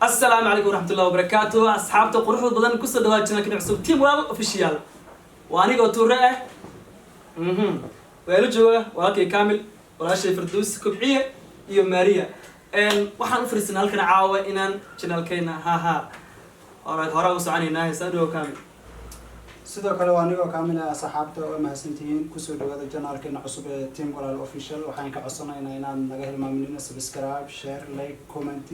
السلام عليكم ورحمة الله وبركاته. أصحاب تقرحوا بدن كسر دواجنا كنا عصب تيم ولا أوفيشيال. وأنا قلت ورقة. ويلو جوا وهاكي كامل ولا شيء فردوس كبعية يوم ماريا. وحنا فرسنا لكنا عاوة إننا شنال كينا ها. هراء وسعني ناس أدو كامل. sidoo kale waa aniga kaamil ah saxaabta oo mahadsantihiin ku soo dhawaada channelkeena cusub ee Team Walaal Official waxaan ka codsanaynaa inaan naga hilmaamin subscribe share like comment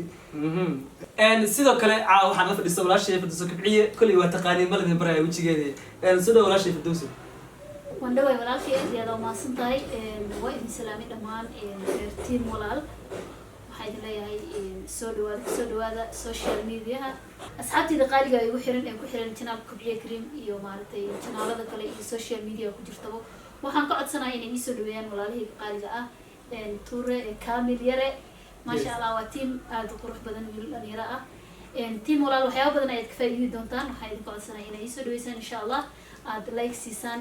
sidoo kale waxaan la fadhiistay walaashay Firdawso Kibciye kulli waa taqaaniin malin baray wajigeeda sidoo walaashay Firdawso wandaway walaashay aad u maasantahay waa idin salaamay dhamaan Team Walaal waxaan leeyahay soo dhawaada social media asxaabtida qaaliga ay ugu xiran channel Kibciye Kareem iyo maartay channelada kale iyo social media ku jirtaba waxaan ka codsanayaa inay soo dhaweeyaan walaalahayga qaaliga ah Tuure Kaamil Yare ma sha Allah waa team aad u qurux badan wiil dhalinyaro ah team walaal waxyaabo badan ayaad ka faa'iidi doontaan waxaan idin codsanayaa inay soo dhaweysaan insha Allah aad like siisaan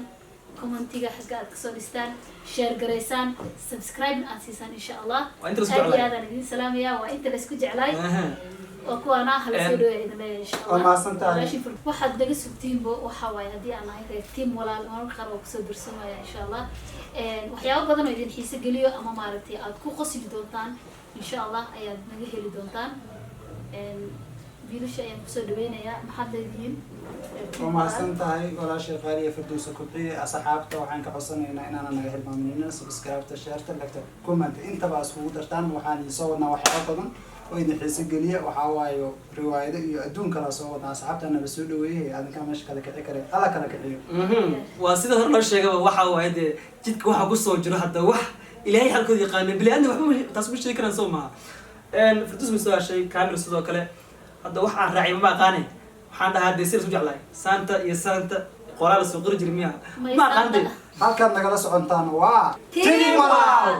commentiga xagga aad ka soo dhistaan share gareysaan subscribe aad siisaan insha Allah aad idin salaamaya waa inta la isku jeclay oo kuwana hal soo dhaweeyay insha Allah ma santahay waxaad daga sugtiinbo waxa waay hadii aan ahay team walaal marka qaar oo kusoo dirsamaya insha Allah waxyaabo badan oo idin xiiso geliyo ama maaragtay aad ku qosli doontaan insha Allah ayaad naga heli doontaan biilasha ayaan kusoo dhaweynayaa maxaad leedihiin ma santahay walaashay qaaliya Firdawso Kibciye asxaabta waxaan ka codsanaynaa inaan naga hilmaamin subscribe share like comment inta baas ugu dartaan waxaan soo wadnaa waxyaabo badan oo idin xiiso geliya waxa waayo riwaayado iyo adduunka la soo wadnaa asxaabtana la soo dhaweeyay adinka meesha kala kici kare ala kala kiciyo waa sida hor loo sheegay waxa waaye jidka waxa ku soo jiro hadda wax ilaahay halkood yaqaan bilaadna waxba taas ku sheegi karaan soo ma Firdawso misoo shay kaamil sidoo kale hadda wax aan raacay ma aqaanay waxaan dhahaa deesir isku jeclay saanta iyo saanta qoraal soo qori jirmiya ma aqaantay halkan nagala socontaan waa Team Walaal